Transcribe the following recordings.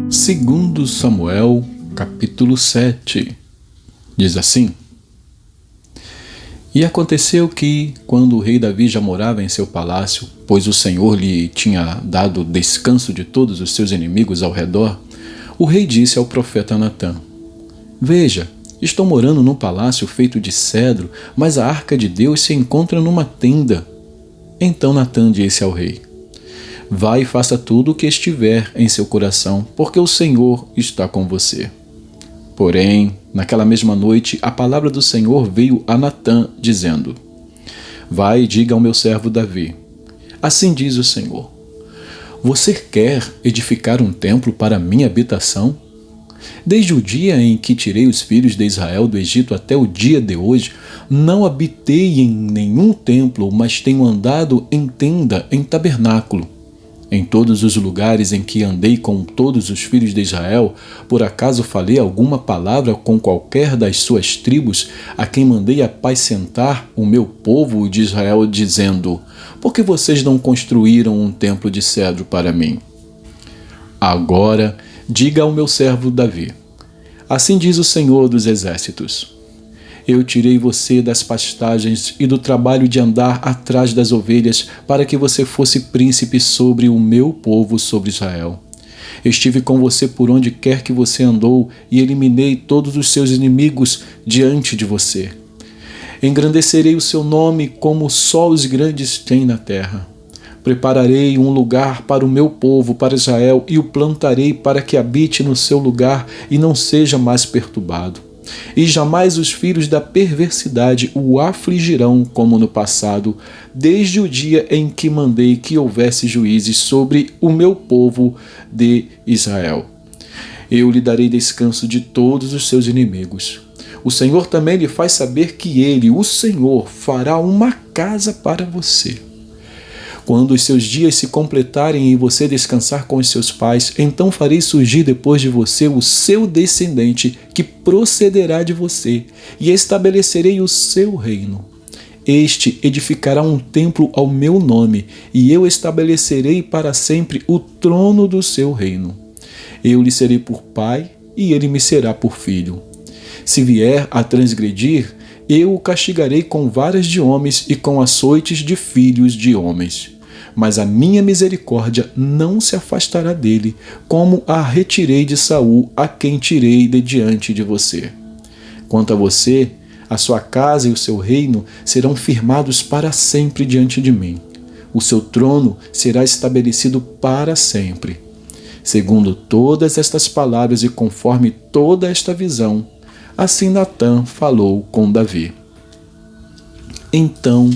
Segundo Samuel, capítulo 7, diz assim: E aconteceu que, quando o rei Davi já morava em seu palácio, pois o Senhor lhe tinha dado descanso de todos os seus inimigos ao redor, o rei disse ao profeta Natã: Veja, estou morando num palácio feito de cedro, mas a arca de Deus se encontra numa tenda. Então Natã disse ao rei: Vá e faça tudo o que estiver em seu coração, porque o Senhor está com você. Porém, naquela mesma noite, a palavra do Senhor veio a Natã, dizendo: Vai e diga ao meu servo Davi: Assim diz o Senhor: Você quer edificar um templo para minha habitação? Desde o dia em que tirei os filhos de Israel do Egito até o dia de hoje, não habitei em nenhum templo, mas tenho andado em tenda, em tabernáculo. Em todos os lugares em que andei com todos os filhos de Israel, por acaso falei alguma palavra com qualquer das suas tribos, a quem mandei apacentar o meu povo de Israel, dizendo: Por que vocês não construíram um templo de cedro para mim? Agora, diga ao meu servo Davi: Assim diz o Senhor dos Exércitos: Eu tirei você das pastagens e do trabalho de andar atrás das ovelhas para que você fosse príncipe sobre o meu povo, sobre Israel. Estive com você por onde quer que você andou e eliminei todos os seus inimigos diante de você. Engrandecerei o seu nome como só os grandes têm na terra. Prepararei um lugar para o meu povo, para Israel, e o plantarei para que habite no seu lugar e não seja mais perturbado. E jamais os filhos da perversidade o afligirão como no passado, desde o dia em que mandei que houvesse juízes sobre o meu povo de Israel. Eu lhe darei descanso de todos os seus inimigos. O Senhor também lhe faz saber que ele, o Senhor, fará uma casa para você. Quando os seus dias se completarem e você descansar com os seus pais, então farei surgir depois de você o seu descendente, que procederá de você, e estabelecerei o seu reino. Este edificará um templo ao meu nome, e eu estabelecerei para sempre o trono do seu reino. Eu lhe serei por pai, e ele me será por filho. Se vier a transgredir, eu o castigarei com varas de homens e com açoites de filhos de homens. Mas a minha misericórdia não se afastará dele, como a retirei de Saul, a quem tirei de diante de você. Quanto a você, a sua casa e o seu reino serão firmados para sempre diante de mim. O seu trono será estabelecido para sempre. Segundo todas estas palavras e conforme toda esta visão, assim Natã falou com Davi. Então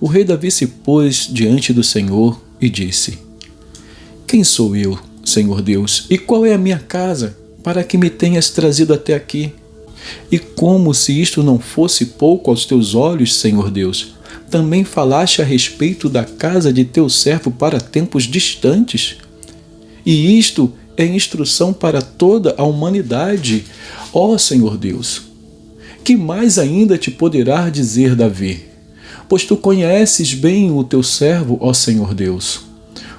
o rei Davi se pôs diante do Senhor e disse: Quem sou eu, Senhor Deus, e qual é a minha casa, para que me tenhas trazido até aqui? E como se isto não fosse pouco aos teus olhos, Senhor Deus, também falaste a respeito da casa de teu servo para tempos distantes? E isto é instrução para toda a humanidade, ó Senhor Deus. Que mais ainda te poderá dizer Davi? Pois tu conheces bem o teu servo, ó Senhor Deus.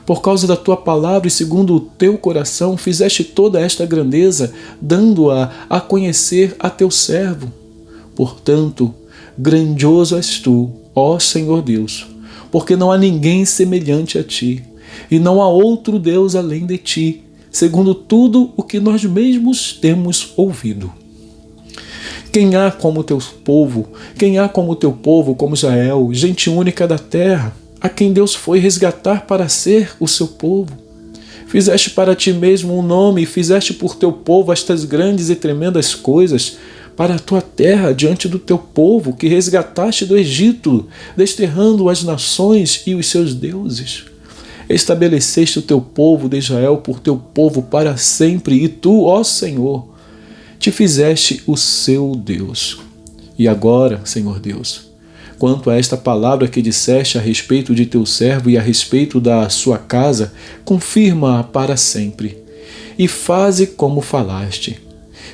Por causa da tua palavra e segundo o teu coração, fizeste toda esta grandeza, dando-a a conhecer a teu servo. Portanto, grandioso és tu, ó Senhor Deus, porque não há ninguém semelhante a ti, e não há outro Deus além de ti, segundo tudo o que nós mesmos temos ouvido. Quem há como o teu povo? Quem há como o teu povo, como Israel, gente única da terra, a quem Deus foi resgatar para ser o seu povo? Fizeste para ti mesmo um nome e fizeste por teu povo estas grandes e tremendas coisas para a tua terra diante do teu povo que resgataste do Egito, desterrando as nações e os seus deuses. Estabeleceste o teu povo de Israel por teu povo para sempre, e tu, ó Senhor, te fizeste o seu Deus. E agora, Senhor Deus, quanto a esta palavra que disseste a respeito de teu servo e a respeito da sua casa, confirma-a para sempre, e faze como falaste.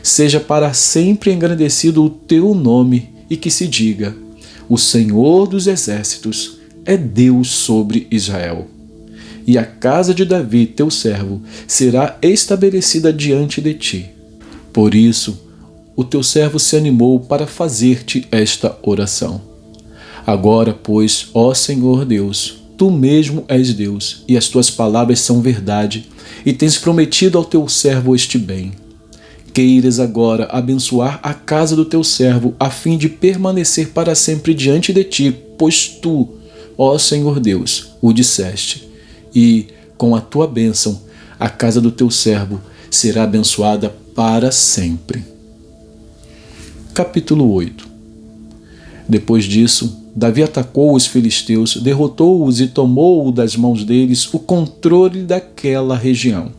Seja para sempre engrandecido o teu nome, e que se diga: o Senhor dos exércitos é Deus sobre Israel. E a casa de Davi, teu servo, será estabelecida diante de ti. Por isso, o teu servo se animou para fazer-te esta oração. Agora, pois, ó Senhor Deus, tu mesmo és Deus, e as tuas palavras são verdade, e tens prometido ao teu servo este bem. Queiras agora abençoar a casa do teu servo, a fim de permanecer para sempre diante de ti, pois tu, ó Senhor Deus, o disseste. E, com a tua bênção, a casa do teu servo será abençoada para sempre. Capítulo 8. Depois disso, Davi atacou os filisteus, derrotou-os e tomou das mãos deles o controle daquela região.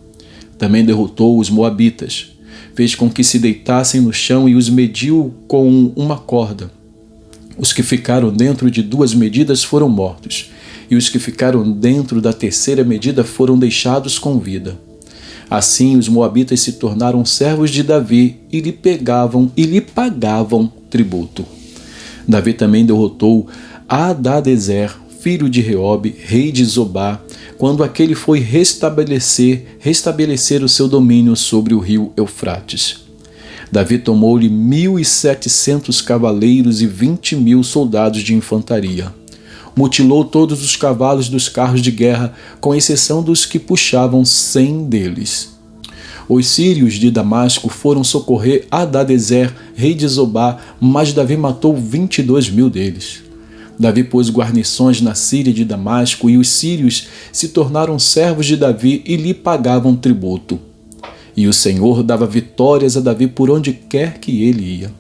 Também derrotou os moabitas. Fez com que se deitassem no chão e os mediu com uma corda. Os que ficaram dentro de 2 medidas foram mortos, e os que ficaram dentro da 3ª medida foram deixados com vida. Assim os moabitas se tornaram servos de Davi e lhe pagavam tributo. Davi também derrotou Hadadezer, filho de Reobe, rei de Zobá, quando aquele foi restabelecer o seu domínio sobre o rio Eufrates. Davi tomou-lhe 1.700 cavaleiros e 20.000 soldados de infantaria. Mutilou todos os cavalos dos carros de guerra, com exceção dos que puxavam 100 deles. Os sírios de Damasco foram socorrer Hadadezer, rei de Zobá, mas Davi matou 22.000 deles. Davi pôs guarnições na Síria de Damasco, e os sírios se tornaram servos de Davi e lhe pagavam tributo. E o Senhor dava vitórias a Davi por onde quer que ele ia.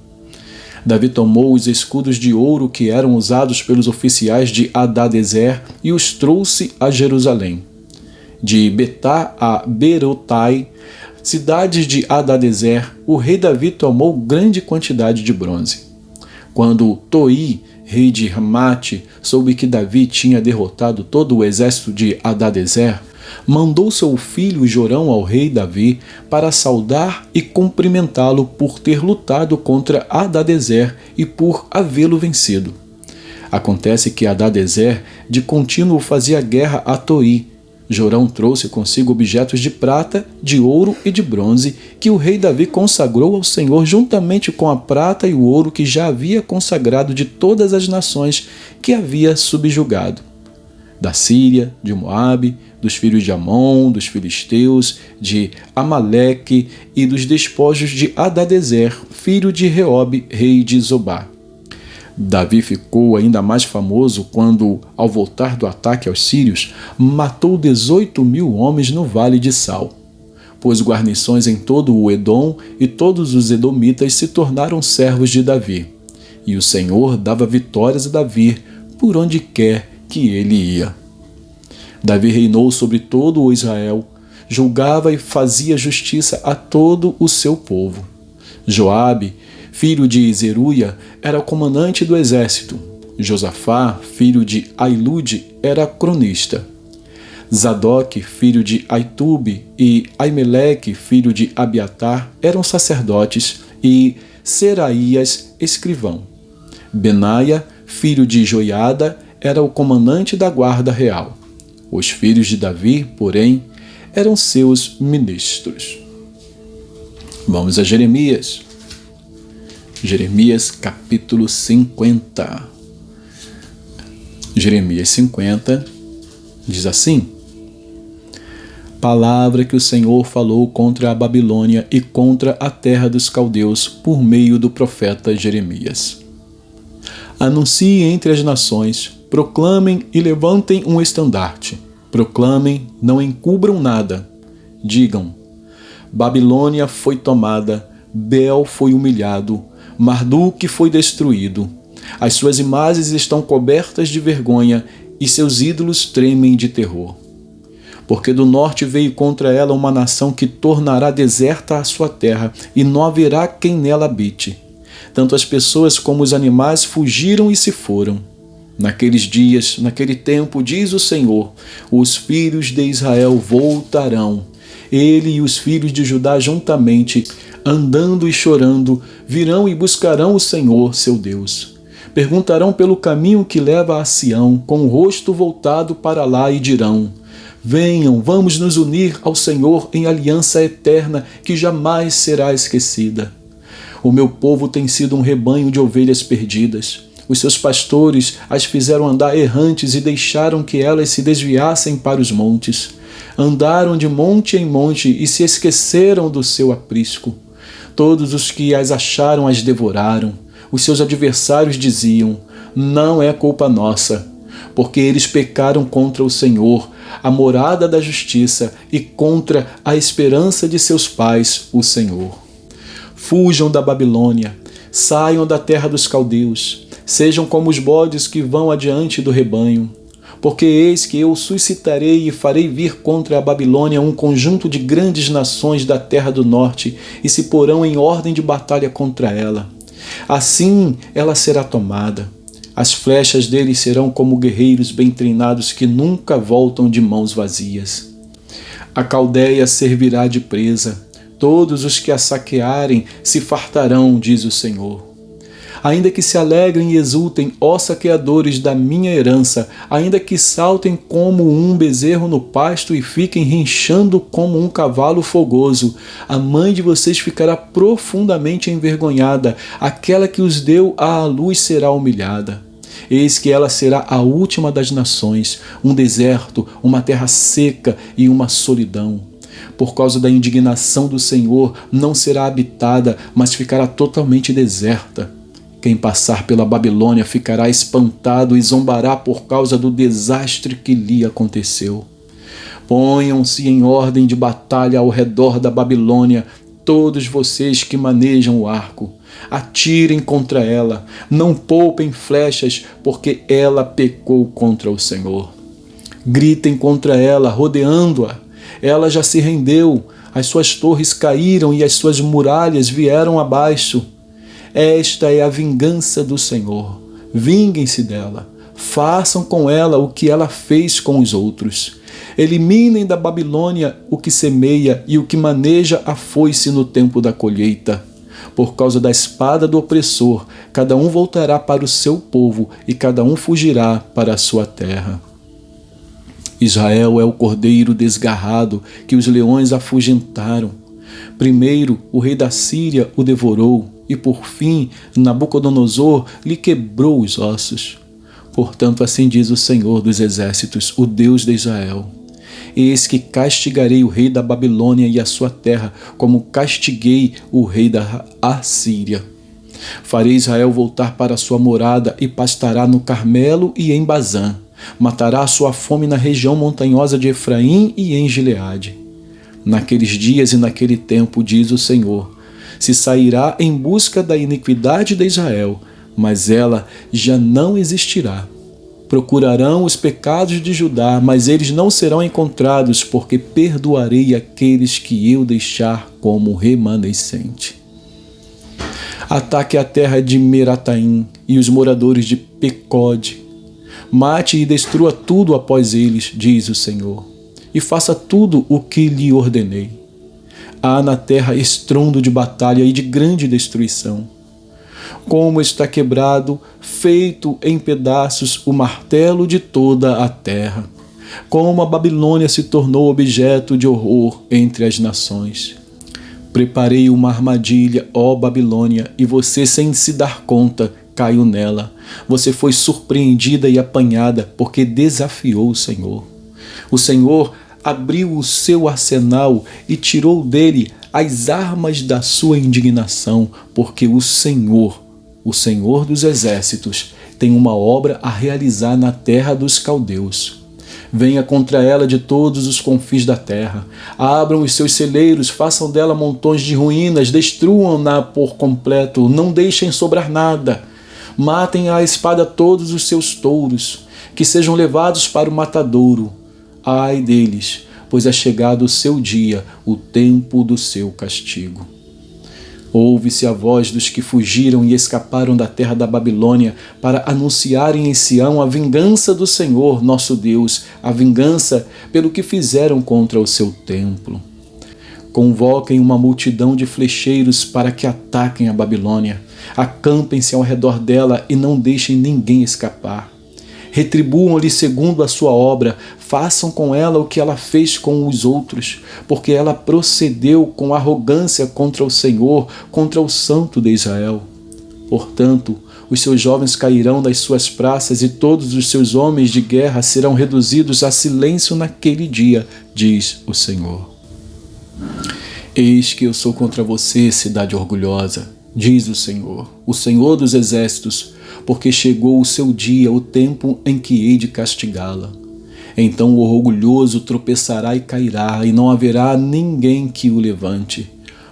Davi tomou os escudos de ouro que eram usados pelos oficiais de Hadadezer e os trouxe a Jerusalém. De Betá a Berotai, cidades de Hadadezer, o rei Davi tomou grande quantidade de bronze. Quando Toi, rei de Ramate, soube que Davi tinha derrotado todo o exército de Hadadezer, mandou seu filho Jorão ao rei Davi para saudar e cumprimentá-lo por ter lutado contra Hadadezer e por havê-lo vencido. Acontece que Hadadezer de contínuo fazia guerra a Toi. Jorão trouxe consigo objetos de prata, de ouro e de bronze, que o rei Davi consagrou ao Senhor juntamente com a prata e o ouro que já havia consagrado de todas as nações que havia subjugado. Da Síria, de Moabe, dos filhos de Amon, dos filisteus, de Amaleque e dos despojos de Hadadezer, filho de Reobe, rei de Zobá. Davi ficou ainda mais famoso quando, ao voltar do ataque aos sírios, matou 18.000 homens no Vale de Sal. Pôs guarnições em todo o Edom e todos os edomitas se tornaram servos de Davi. E o Senhor dava vitórias a Davi por onde quer que ele ia. Davi reinou sobre todo o Israel, julgava e fazia justiça a todo o seu povo. Joabe, filho de Zeruia, era o comandante do exército. Josafá, filho de Ailude, era cronista. Zadok, filho de Aitube, e Aimeleque, filho de Abiatar, eram sacerdotes, e Seraías, escrivão. Benaia, filho de Joiada, era o comandante da guarda real. Os filhos de Davi, porém, eram seus ministros. Vamos a Jeremias. Jeremias capítulo 50. Jeremias 50 diz assim: palavra que o Senhor falou contra a Babilônia e contra a terra dos caldeus por meio do profeta Jeremias. Anunciem entre as nações, proclamem e levantem um estandarte. Proclamem, não encubram nada. Digam: Babilônia foi tomada, Bel foi humilhado, Marduk foi destruído. As suas imagens estão cobertas de vergonha e seus ídolos tremem de terror. Porque do norte veio contra ela uma nação que tornará deserta a sua terra e não haverá quem nela habite. Tanto as pessoas como os animais fugiram e se foram. Naqueles dias, naquele tempo, diz o Senhor, os filhos de Israel voltarão, ele e os filhos de Judá juntamente, andando e chorando, virão e buscarão o Senhor, seu Deus. Perguntarão pelo caminho que leva a Sião, com o rosto voltado para lá, e dirão: venham, vamos nos unir ao Senhor em aliança eterna que jamais será esquecida. O meu povo tem sido um rebanho de ovelhas perdidas. Os seus pastores as fizeram andar errantes e deixaram que elas se desviassem para os montes. Andaram de monte em monte e se esqueceram do seu aprisco. Todos os que as acharam as devoraram. Os seus adversários diziam: não é culpa nossa, porque eles pecaram contra o Senhor, a morada da justiça, e contra a esperança de seus pais, o Senhor. Fujam da Babilônia, saiam da terra dos caldeus, sejam como os bodes que vão adiante do rebanho. Porque eis que eu suscitarei e farei vir contra a Babilônia um conjunto de grandes nações da terra do norte, e se porão em ordem de batalha contra ela. Assim ela será tomada. As flechas deles serão como guerreiros bem treinados que nunca voltam de mãos vazias. A Caldeia servirá de presa. Todos os que a saquearem se fartarão, diz o Senhor. Ainda que se alegrem e exultem, ó saqueadores da minha herança, ainda que saltem como um bezerro no pasto e fiquem rinchando como um cavalo fogoso, a mãe de vocês ficará profundamente envergonhada, aquela que os deu à luz será humilhada. Eis que ela será a última das nações, um deserto, uma terra seca e uma solidão. Por causa da indignação do Senhor, não será habitada, mas ficará totalmente deserta. Quem passar pela Babilônia ficará espantado e zombará por causa do desastre que lhe aconteceu. Ponham-se em ordem de batalha ao redor da Babilônia, todos vocês que manejam o arco. Atirem contra ela, não poupem flechas, porque ela pecou contra o Senhor. Gritem contra ela, rodeando-a. Ela já se rendeu, as suas torres caíram e as suas muralhas vieram abaixo. Esta é a vingança do Senhor. Vinguem-se dela. Façam com ela o que ela fez com os outros. Eliminem da Babilônia o que semeia e o que maneja a foice no tempo da colheita. Por causa da espada do opressor, cada um voltará para o seu povo e cada um fugirá para a sua terra. Israel é o cordeiro desgarrado que os leões afugentaram. Primeiro, o rei da Síria o devorou, e por fim, Nabucodonosor lhe quebrou os ossos. Portanto, assim diz o Senhor dos exércitos, o Deus de Israel: eis que castigarei o rei da Babilônia e a sua terra, como castiguei o rei da Assíria. Farei Israel voltar para sua morada e pastará no Carmelo e em Bazã. Matará a sua fome na região montanhosa de Efraim e em Gileade. Naqueles dias e naquele tempo, diz o Senhor, se sairá em busca da iniquidade de Israel, mas ela já não existirá. Procurarão os pecados de Judá, mas eles não serão encontrados, porque perdoarei aqueles que eu deixar como remanescente. Ataque a terra de Merataim e os moradores de Pecode. Mate e destrua tudo após eles, diz o Senhor, e faça tudo o que lhe ordenei. Há na terra estrondo de batalha e de grande destruição. Como está quebrado, feito em pedaços, o martelo de toda a terra. Como a Babilônia se tornou objeto de horror entre as nações. Preparei uma armadilha, ó Babilônia, e você, sem se dar conta, caiu nela. Você foi surpreendida e apanhada, porque desafiou o Senhor. O Senhor abriu o seu arsenal e tirou dele as armas da sua indignação, porque o Senhor dos exércitos, tem uma obra a realizar na terra dos caldeus. Venha contra ela de todos os confins da terra. Abram os seus celeiros, façam dela montões de ruínas, destruam-na por completo, não deixem sobrar nada. Matem à espada todos os seus touros, que sejam levados para o matadouro. Ai deles, pois é chegado o seu dia, o tempo do seu castigo. Ouve-se a voz dos que fugiram e escaparam da terra da Babilônia para anunciarem em Sião a vingança do Senhor, nosso Deus, a vingança pelo que fizeram contra o seu templo. Convoquem uma multidão de flecheiros para que ataquem a Babilônia. Acampem-se ao redor dela e não deixem ninguém escapar. Retribuam-lhe segundo a sua obra, façam com ela o que ela fez com os outros, porque ela procedeu com arrogância contra o Senhor, contra o Santo de Israel. Portanto, os seus jovens cairão das suas praças e todos os seus homens de guerra serão reduzidos a silêncio naquele dia, diz o Senhor. Eis que eu sou contra você, cidade orgulhosa, diz o Senhor dos exércitos, porque chegou o seu dia, o tempo em que hei de castigá-la. Então o orgulhoso tropeçará e cairá, e não haverá ninguém que o levante.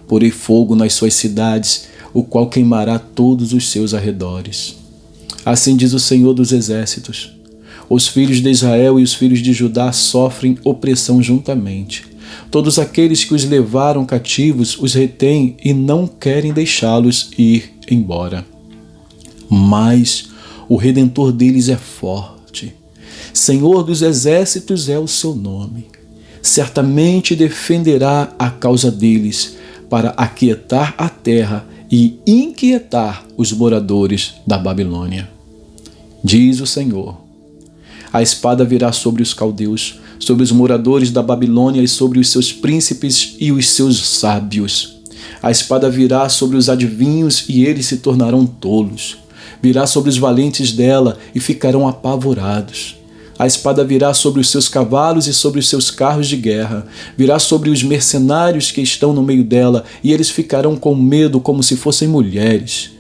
Porei fogo nas suas cidades, o qual queimará todos os seus arredores. Assim diz o Senhor dos exércitos: os filhos de Israel e os filhos de Judá sofrem opressão juntamente. Todos aqueles que os levaram cativos os retêm e não querem deixá-los ir embora. Mas o Redentor deles é forte. Senhor dos exércitos é o seu nome. Certamente defenderá a causa deles para aquietar a terra e inquietar os moradores da Babilônia. Diz o Senhor: a espada virá sobre os caldeus, sobre os moradores da Babilônia e sobre os seus príncipes e os seus sábios. A espada virá sobre os adivinhos e eles se tornarão tolos. Virá sobre os valentes dela e ficarão apavorados. A espada virá sobre os seus cavalos e sobre os seus carros de guerra. Virá sobre os mercenários que estão no meio dela e eles ficarão com medo como se fossem mulheres.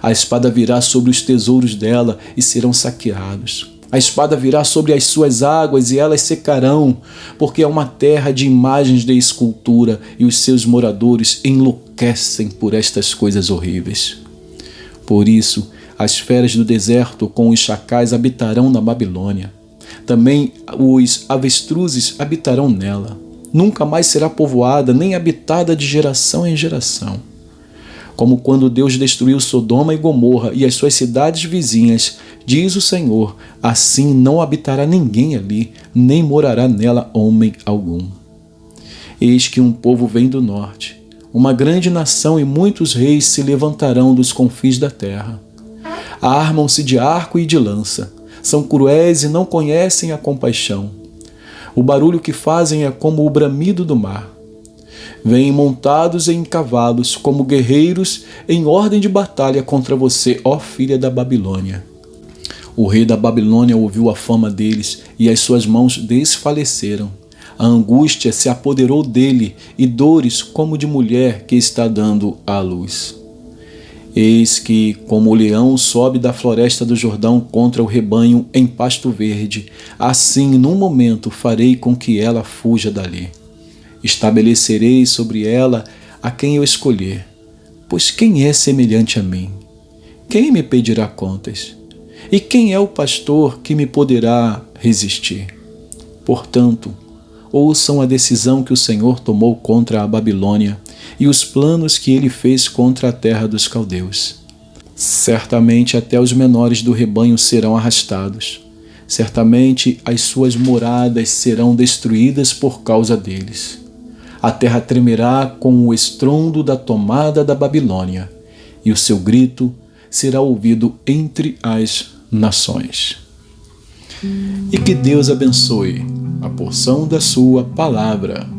A espada virá sobre os tesouros dela e serão saqueados. A espada virá sobre as suas águas e elas secarão, porque é uma terra de imagens de escultura e os seus moradores enlouquecem por estas coisas horríveis. Por isso, as feras do deserto com os chacais habitarão na Babilônia. Também os avestruzes habitarão nela. Nunca mais será povoada nem habitada de geração em geração. Como quando Deus destruiu Sodoma e Gomorra e as suas cidades vizinhas, diz o Senhor, assim não habitará ninguém ali, nem morará nela homem algum. Eis que um povo vem do norte, uma grande nação e muitos reis se levantarão dos confins da terra. Armam-se de arco e de lança, são cruéis e não conhecem a compaixão. O barulho que fazem é como o bramido do mar. Vêm montados em cavalos, como guerreiros, em ordem de batalha contra você, ó filha da Babilônia. O rei da Babilônia ouviu a fama deles, e as suas mãos desfaleceram. A angústia se apoderou dele, e dores como de mulher que está dando à luz. Eis que, como o leão sobe da floresta do Jordão contra o rebanho em pasto verde, assim, num momento, farei com que ela fuja dali. Estabelecerei sobre ela a quem eu escolher, pois quem é semelhante a mim? Quem me pedirá contas? E quem é o pastor que me poderá resistir? Portanto, ouçam a decisão que o Senhor tomou contra a Babilônia e os planos que ele fez contra a terra dos caldeus. Certamente até os menores do rebanho serão arrastados. Certamente as suas moradas serão destruídas por causa deles. A terra tremerá com o estrondo da tomada da Babilônia, e o seu grito será ouvido entre as nações. E que Deus abençoe a porção da sua palavra.